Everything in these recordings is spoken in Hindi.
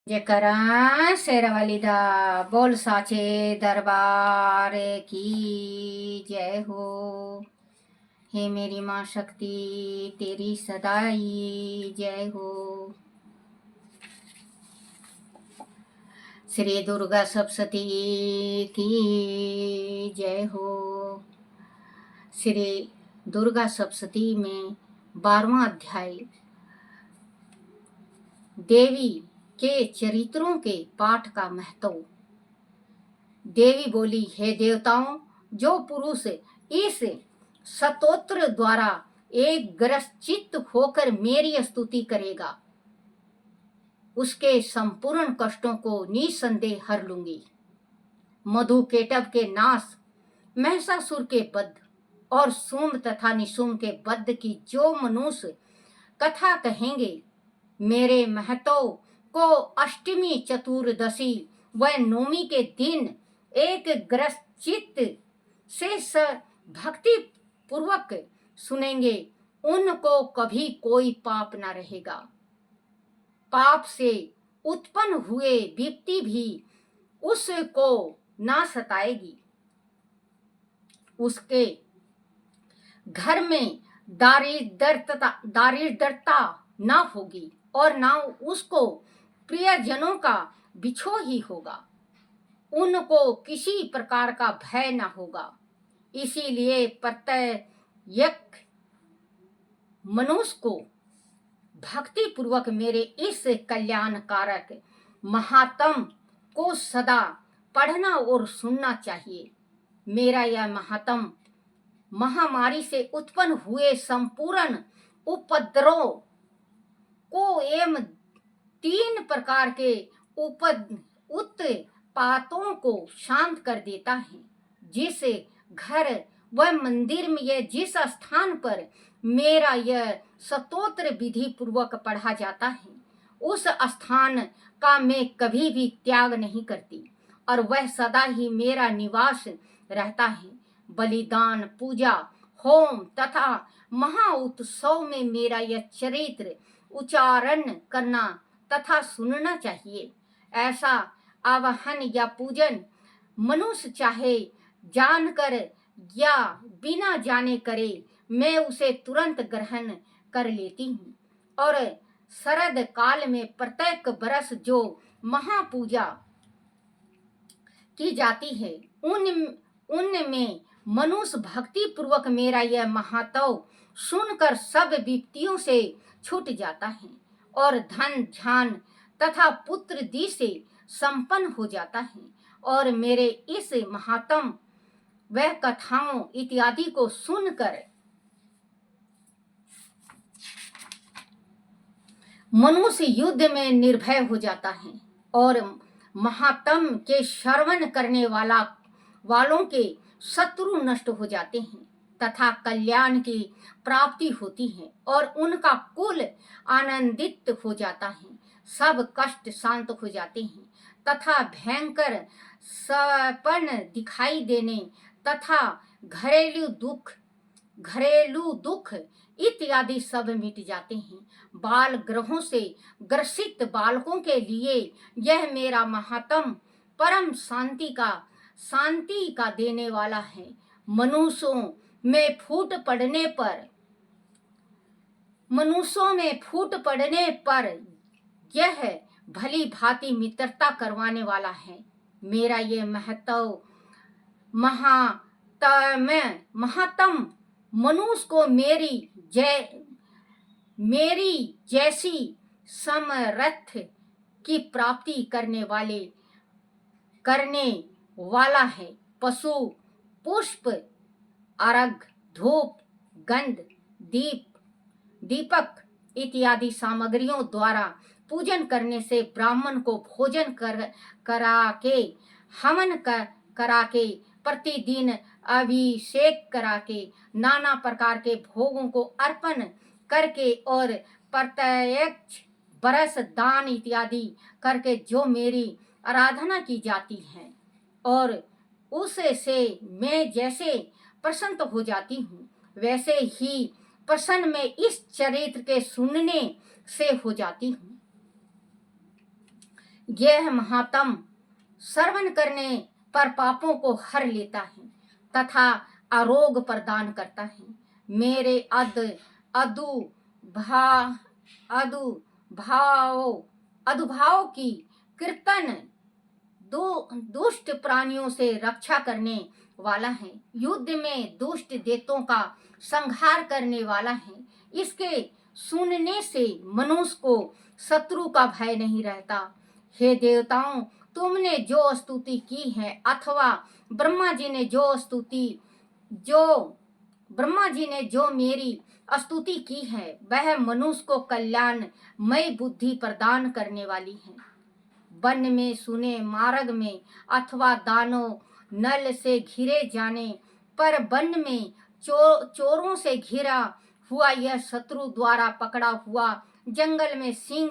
जयकरा शेरवाली दा बोल साचे दरबार की जय हो। हे मेरी माँ शक्ति तेरी सदाई जय हो। श्री दुर्गा सप्तशती की जय हो। श्री दुर्गा सप्तशती में 12वां अध्याय देवी के चरित्रों के पाठ का महत्व। देवी बोली, हे देवताओं, जो पुरुष इस स्तोत्र द्वारा एक ग्रसचित्त होकर मेरी स्तुति करेगा उसके संपूर्ण कष्टों को निसंदेह हर लूंगी। मधु केटव के नाश, महिषासुर के वध और शुंभ तथा निशुंभ के वध की जो मनुष्य कथा कहेंगे, मेरे महत्व को अष्टमी, चतुर्दशी व नवमी के दिन एक ग्रसचित्त से भक्ति पूर्वक सुनेंगे, उनको कभी कोई पाप न रहेगा। पाप से उत्पन्न हुए विपत्ति भी उसको ना सताएगी। उसके घर में दारिद्रता ना होगी और ना उसको प्रियजनों का बिछोह ही होगा। उनको किसी प्रकार का भय न होगा। इसीलिए प्रत्येक मनुष्य को भक्ति पूर्वक मेरे इस कल्याणकारक महात्म को सदा पढ़ना और सुनना चाहिए। मेरा यह महात्म महामारी से उत्पन्न हुए संपूर्ण उपद्रव को एवं 3 प्रकार के उत्पातों को शांत कर देता है। जिस घर व मंदिर में यह जिस स्थान पर मेरा यह स्तोत्र विधि पूर्वक पढ़ा जाता है, उस स्थान का मैं कभी भी त्याग नहीं करती और वह सदा ही मेरा निवास रहता है। बलिदान, पूजा, होम तथा महाउत्सव में मेरा यह चरित्र उच्चारण करना तथा सुनना चाहिए। ऐसा आवाहन या पूजन मनुष्य चाहे जानकर या बिना जाने करे, मैं उसे तुरंत ग्रहण कर लेती हूँ। और शरद काल में प्रत्येक बरस जो महापूजा की जाती है, उनमें मनुष्य भक्ति पूर्वक मेरा यह महात्म सुनकर सब विपत्तियों से छूट जाता है और धन, ध्यान तथा पुत्र दी से संपन्न हो जाता है। और मेरे इस महात्म वह कथाओं इत्यादि को सुनकर मनुष्य युद्ध में निर्भय हो जाता है और महात्म के श्रवण करने वालों के शत्रु नष्ट हो जाते हैं तथा कल्याण की प्राप्ति होती है और उनका कुल आनंदित हो जाता है। सब कष्ट शांत हो जाते हैं तथा भयंकर सपन दिखाई देने तथा घरेलू दुख इत्यादि सब मिट जाते हैं। बाल ग्रहों से ग्रसित बालकों के लिए यह मेरा महात्म परम शांति का देने वाला है। मनुष्यों में फूट पड़ने पर यह भली भांति मित्रता करवाने वाला है। मेरा यह महात्म मनुष्य को मेरी जैसी समर्थ की प्राप्ति करने वाला है। पशु, पुष्प, अर्घ, धूप, गंध, दीपक इत्यादि सामग्रियों द्वारा पूजन करने से ब्राह्मण को भोजन करा के, हवन करा के, प्रतिदिन अभिषेक करा के, नाना प्रकार के भोगों को अर्पण करके और प्रत्येक बरस दान इत्यादि करके जो मेरी आराधना की जाती है और उससे मैं जैसे प्रसन्न हो जाती हूँ, वैसे ही प्रसन्न मैं इस चरित्र के सुनने से हो जाती हूँ। यह महात्म श्रवण करने पर पापों को हर लेता है तथा आरोग्य प्रदान करता है। मेरे अदु भा अदु भाव अदुभाव की कीर्तन दुष्ट प्राणियों से रक्षा करने वाला है, युद्ध में दुष्ट दैत्यों का संहार करने वाला है। इसके सुनने से मनुष्य को शत्रु का भय नहीं रहता। हे देवताओं, तुमने जो स्तुति की है अथवा ब्रह्मा जी ने जो मेरी स्तुति की है वह मनुष्य को कल्याणमय बुद्धि प्रदान करने वाली है। वन में, सुने मार्ग में अथवा दानों नल से घिरे जाने पर वन में चोरों से घिरा हुआ यह शत्रु द्वारा पकड़ा हुआ, जंगल में सिंह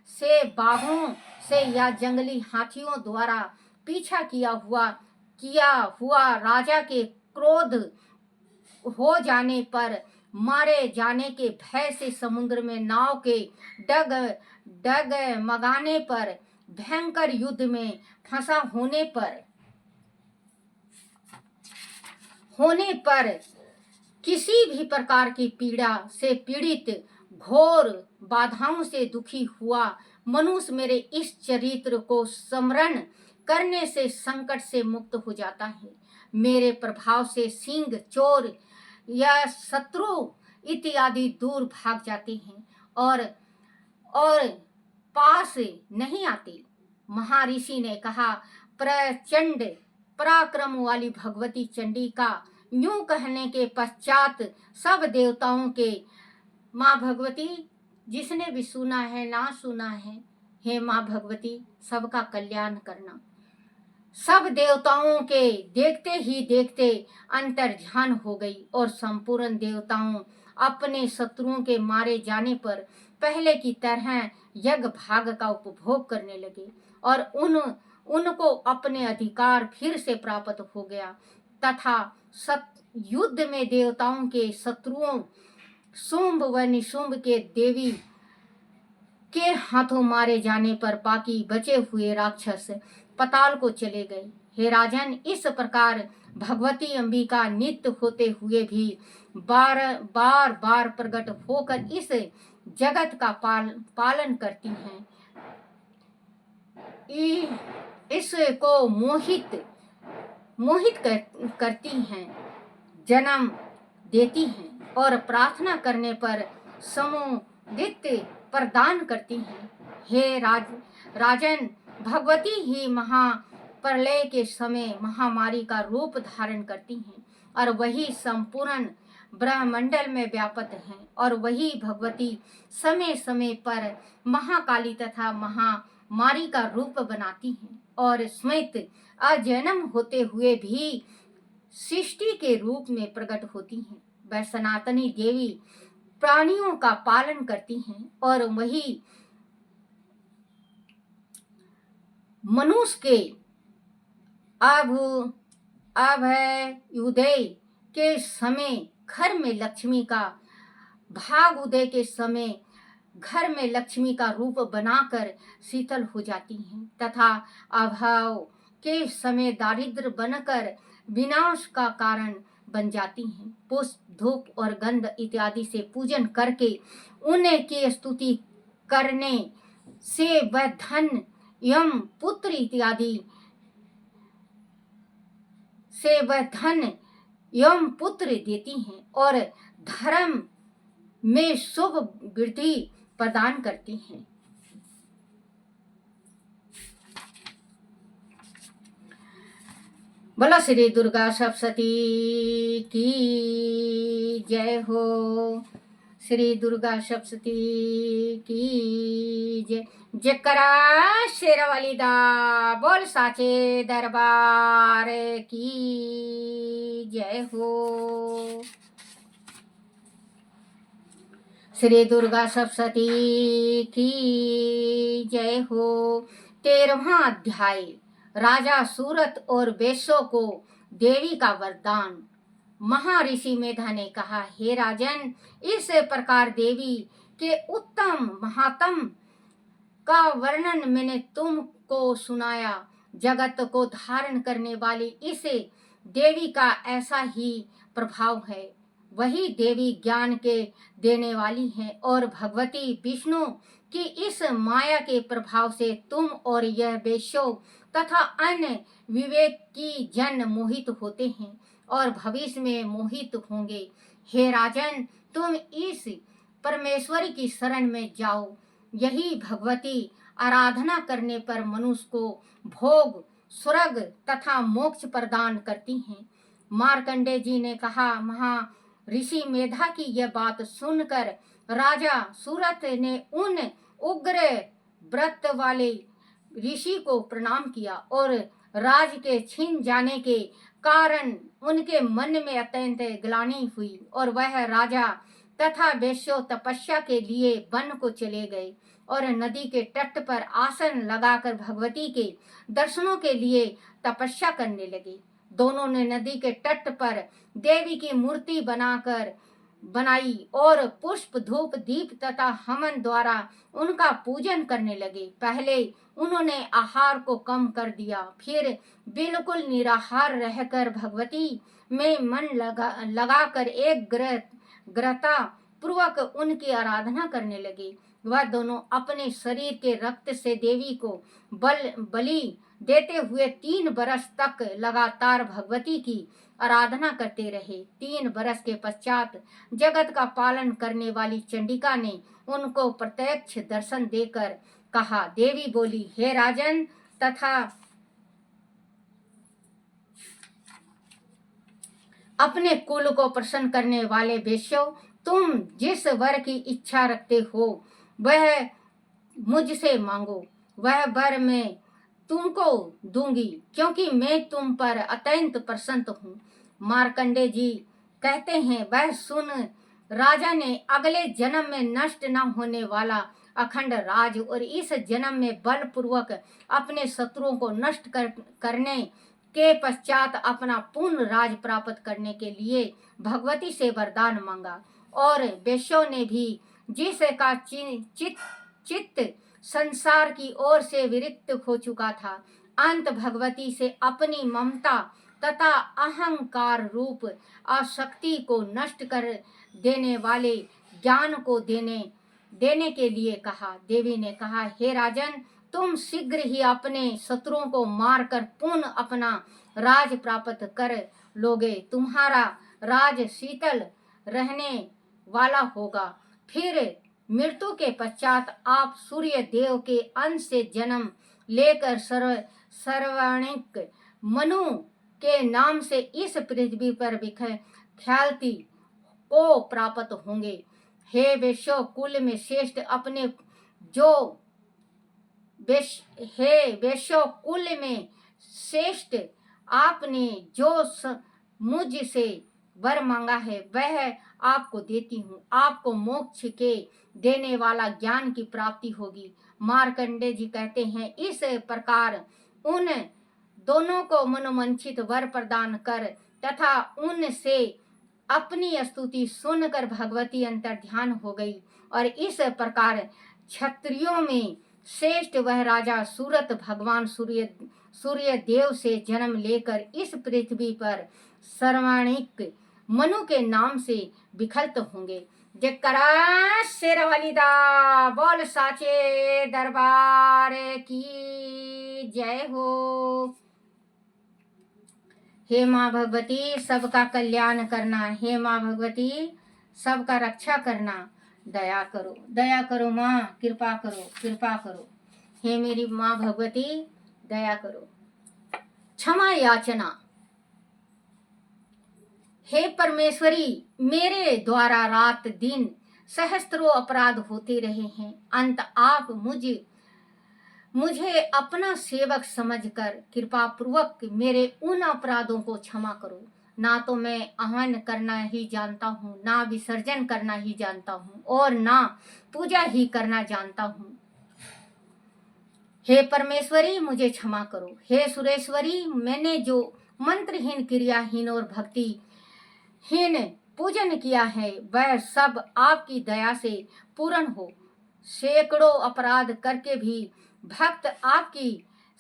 से, बाघों से या जंगली हाथियों द्वारा पीछा किया हुआ राजा के क्रोध हो जाने पर मारे जाने के भय से, समुद्र में नाव के डग मगाने पर, भयंकर युद्ध में फंसा होने पर किसी भी प्रकार की पीड़ा से पीड़ित, घोर बाधाओं से दुखी हुआ मनुष्य मेरे इस चरित्र को स्मरण करने से संकट से मुक्त हो जाता है। मेरे प्रभाव से सिंह, चोर या शत्रु इत्यादि दूर भाग जाते हैं और पास नहीं आते। महर्षि ने कहा, प्रचंड पराक्रम वाली भगवती चंडी का यूं कहने के पश्चात सब देवताओं के, माँ भगवती जिसने भी सुना है ना सुना है, हे माँ भगवती सबका कल्याण करना। सब देवताओं के देखते ही देखते अंतर्ध्यान हो गई और संपूर्ण देवताओं अपने शत्रुओं के मारे जाने पर पहले की तरह यज्ञ भाग का उपभोग करने लगे और उनको अपने अधिकार फिर से प्राप्त हो गया तथा युद्ध में देवताओं के शत्रुओं शुंभ व निशुंभ के देवी के हाथों मारे जाने पर बाकी बचे हुए राक्षस पताल को चले गए। हे राजन, इस प्रकार भगवती अंबिका नित्य होते हुए भी बार प्रकट होकर इस जगत का पालन करती हैं, इसको मोहित करती हैं, जन्म देती हैं और प्रार्थना करने पर समुदित प्रदान करती हैं। हे राजन, भगवती ही महाप्रलय के समय महामारी का रूप धारण करती हैं और वही संपूर्ण ब्रह्मंडल में व्याप्त हैं और वही भगवती समय समय पर महाकाली तथा महामारी का रूप बनाती हैं और स्मृत अजन्म होते हुए भी सृष्टि के रूप में प्रकट होती हैं। वह सनातनी देवी प्राणियों का पालन करती हैं और वही मनुष्य के अभ्युदय के समय घर में लक्ष्मी का, भाग उदय के समय घर में लक्ष्मी का रूप बनाकर शीतल हो जाती हैं तथा अभाव के समय दारिद्र बनकर विनाश का कारण बन जाती हैं। पुष्प, धूप और गंध इत्यादि से पूजन करके उनकी स्तुति करने से वह धन एवं पुत्र इत्यादि से वह धन एवं पुत्र देती हैं और धर्म में शुभ वृद्धि प्रदान करती हैं। बोलो श्री दुर्गा सप्तशती की जय हो। श्री दुर्गा सप्तशती की जय। जयकारा शेरावाली दा बोल साचे दरबार की जय हो। श्री दुर्गा सप्तशती की जय हो। 13वां अध्याय, राजा सूरत और वैश्यों को देवी का वरदान। महर्षि मेधा ने कहा, हे राजन, इस प्रकार देवी के उत्तम महात्म का वर्णन मैंने तुमको सुनाया। जगत को धारण करने वाली इस देवी का ऐसा ही प्रभाव है। वही देवी ज्ञान के देने वाली है और भगवती विष्णु की इस माया के प्रभाव से तुम और यह वेश्यों तथा अन्य विवेक की जन मोहित होते हैं और भविष्य में मोहित होंगे। हे राजन, तुम इस परमेश्वरी की शरण में जाओ। यही भगवती आराधना करने पर मनुष्य को भोग, स्वर्ग तथा मोक्ष प्रदान करती हैं। मार्कंडेय जी ने कहा, महा ऋषि मेधा की यह बात सुनकर राजा सूरत ने उन उग्र व्रत वाले ऋषि को प्रणाम किया और राज के छीन जाने के कारण उनके मन में अत्यंत ग्लानि हुई और वह राजा तथा वेश्यों तपस्या के लिए वन को चले गए और नदी के तट पर आसन लगाकर भगवती के दर्शनों के लिए तपस्या करने लगे। दोनों ने नदी के तट पर देवी की मूर्ति बनाई और पुष्प, धूप, दीप तथा हवन द्वारा उनका पूजन करने लगे। पहले उन्होंने आहार को कम कर दिया, फिर बिल्कुल निराहार रहकर भगवती में मन लगाकर एकाग्रता पूर्वक उनकी आराधना करने लगे। वह दोनों अपने शरीर के रक्त से देवी को बलि देते हुए 3 बरस तक लगातार भगवती की आराधना करते रहे। 3 बरस के पश्चात जगत का पालन करने वाली चंडिका ने उनको प्रत्यक्ष दर्शन देकर कहा। देवी बोली, हे राजन तथा अपने कुल को प्रसन्न करने वाले वेश्यों, तुम जिस वर की इच्छा रखते हो वह मुझसे मांगो, वह वर मैं तुमको दूंगी, क्योंकि मैं तुम पर अत्यंत प्रसन्न हूँ। मार्कंडेय जी कहते हैं, वह सुन राजा ने अगले जन्म में नष्ट न होने वाला अखंड राज और इस जन्म में बलपूर्वक अपने शत्रुओं को नष्ट करने के पश्चात अपना पूर्ण राज प्राप्त करने के लिए भगवती से वरदान मांगा और वेश्यों ने भी जिसका चित्त संसार की ओर से विरक्त हो चुका था, अंत भगवती से अपनी ममता तथा अहंकार रूप आसक्ति को नष्ट कर देने वाले ज्ञान को देने के लिए कहा। देवी ने कहा, हे राजन, तुम शीघ्र ही अपने शत्रुओं को मारकर पुनः अपना राज प्राप्त कर लोगे। तुम्हारा राज शीतल रहने वाला होगा। फिर मृत्यु के पश्चात आप सूर्य देव के अंश से जन्म लेकर सर्वाणिक मनु के नाम से इस पृथ्वी पर ख्याति को प्राप्त होंगे। हे वेश्यो कुल में श्रेष्ठ, अपने जो वेश्यो कुल में श्रेष्ठ, आपने जो मुझसे वर मांगा है वह आपको देती हूँ। आपको मोक्ष के देने वाला ज्ञान की प्राप्ति होगी। मार्कंडेय जी कहते हैं, इस प्रकार उन दोनों को मनोमंचित वर प्रदान कर तथा उनसे अपनी स्तुति सुनकर भगवती अंतर्ध्यान हो गई और इस प्रकार क्षत्रियों में श्रेष्ठ वह राजा सूरत भगवान सूर्य देव से जन्म लेकर इस पृथ्वी पर सर्वाणिक मनु के नाम से विखलित होंगे। जयकारा शेरवाली दा बोल साचे दरबार की जय हो। हे माँ भगवती, सबका कल्याण करना। हे माँ भगवती, सबका रक्षा करना। दया करो माँ, कृपा करो। हे मेरी माँ भगवती, दया करो। क्षमा याचना। हे परमेश्वरी, मेरे द्वारा रात दिन सहस्त्रों अपराध होते रहे हैं। अंत आप मुझे अपना सेवक समझकर कृपा पूर्वक मेरे उन अपराधों को क्षमा करो। ना तो मैं आहन करना ही जानता हूँ, ना विसर्जन करना ही जानता हूँ और ना पूजा ही करना जानता हूँ। हे परमेश्वरी, मुझे क्षमा करो। हे सुरेश्वरी, मैंने जो मंत्रहीन, क्रियाहीन और भक्तिहीन पूजन किया है वह सब आपकी दया से पूर्ण हो। सैकड़ों अपराध करके भी भक्त आपकी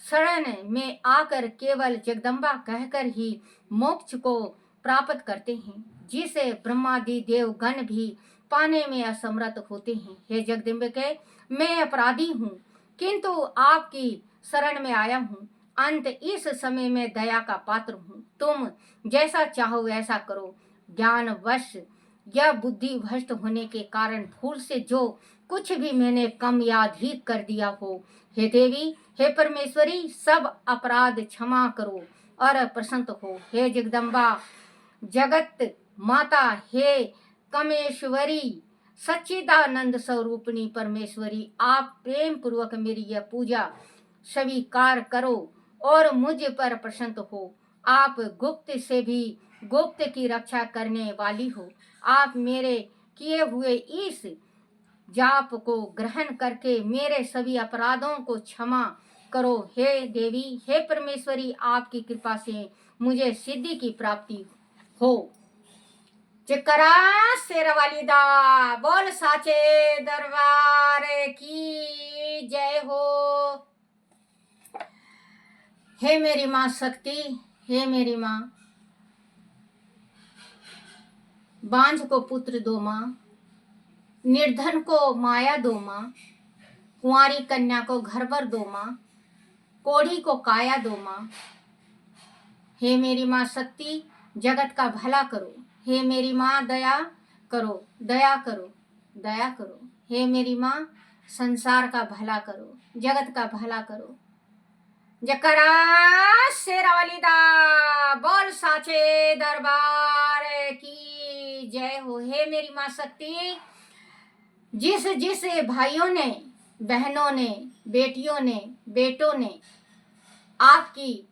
शरण में आकर केवल जगदम्बा कहकर ही मोक्ष को प्राप्त करते हैं, जिसे ब्रह्मादि देव गण भी पाने में असमर्थ होते हैं। हे जगदम्बिके, मैं अपराधी हूँ, किंतु आपकी शरण में आया हूँ। अंत इस समय में दया का पात्र हूँ। तुम जैसा चाहो वैसा करो। ज्ञानवश या बुद्धि भ्रष्ट होने के कारण भूल से जो कुछ भी मैंने कम या अधिक कर दिया हो, हे देवी, हे परमेश्वरी, सब अपराध क्षमा करो और प्रसन्न हो। हे जगदम्बा, जगत माता, हे कमेश्वरी, सच्चिदानंद स्वरूपिणी परमेश्वरी, आप प्रेम पूर्वक मेरी यह पूजा स्वीकार करो और मुझ पर प्रसन्न हो। आप गुप्त से भी गुप्त की रक्षा करने वाली हो। आप मेरे किए हुए इस जाप को ग्रहण करके मेरे सभी अपराधों को क्षमा करो। हे देवी, हे परमेश्वरी, आपकी कृपा से मुझे सिद्धि की प्राप्ति हो। जयकारा शेरावाली दा, बोल साचे दरबार की जय हो। हे मेरी माँ शक्ति, हे मेरी माँ, बांझ को पुत्र दो माँ, निर्धन को माया दो माँ, कुंवारी कन्या को घर भर दो माँ, कोढ़ी को काया दो माँ। हे मेरी माँ शक्ति, जगत का भला करो। हे मेरी माँ दया करो, दया करो, दया करो। हे मेरी माँ संसार का भला करो, जगत का भला करो। जयकारा शेरावाली दा, बोल साचे दरबार की जय हो। हे मेरी माँ शक्ति, जिस जिस भाइयों ने, बहनों ने, बेटियों ने, बेटों ने आपकी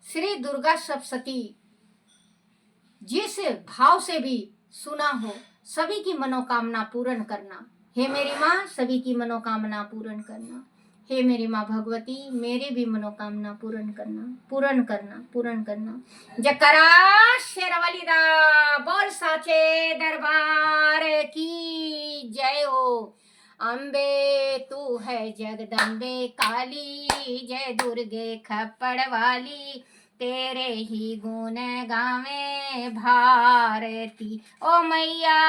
श्री दुर्गा सप्तशती जिस भाव से भी सुना हो, सभी की मनोकामना पूर्ण करना। हे मेरी माँ, सभी की मनोकामना पूर्ण करना। हे मेरी माँ भगवती, मेरी भी मनोकामना पूर्ण करना, पूर्ण करना, पूर्ण करना। जयकारा शेरावाली दा, बोल साचे दरबार की जय हो। अम्बे तू है जगदम्बे काली, जय दुर्गे खप्पड़ वाली, तेरे ही गुण गावे भारती। ओ मैया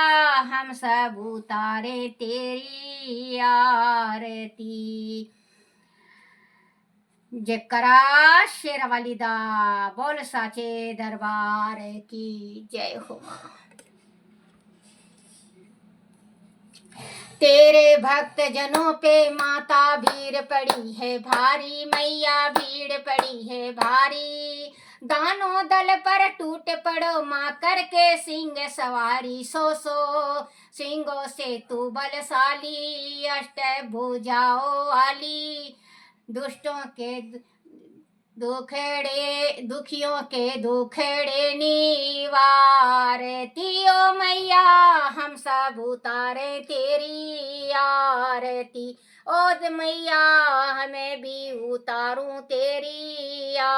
हम सब उतारे तेरी आरती। जयकारा शेरावाली दा, बोल साचे दरबार की जय हो। तेरे भक्त जनों पे माता भीड़ पड़ी है भारी, मैया भीड़ पड़ी है भारी। दानों दल पर टूट पड़ो माँ, करके सिंह सवारी। सो सिंहों से तू बलशाली, अष्ट भुजाओं वाली। दुष्टों के दुखियों के दुखड़े निवारती। ओ मैया हम सब उतारे तेरी आरती। ओ मैया हमें भी उतारूं तेरी आरती।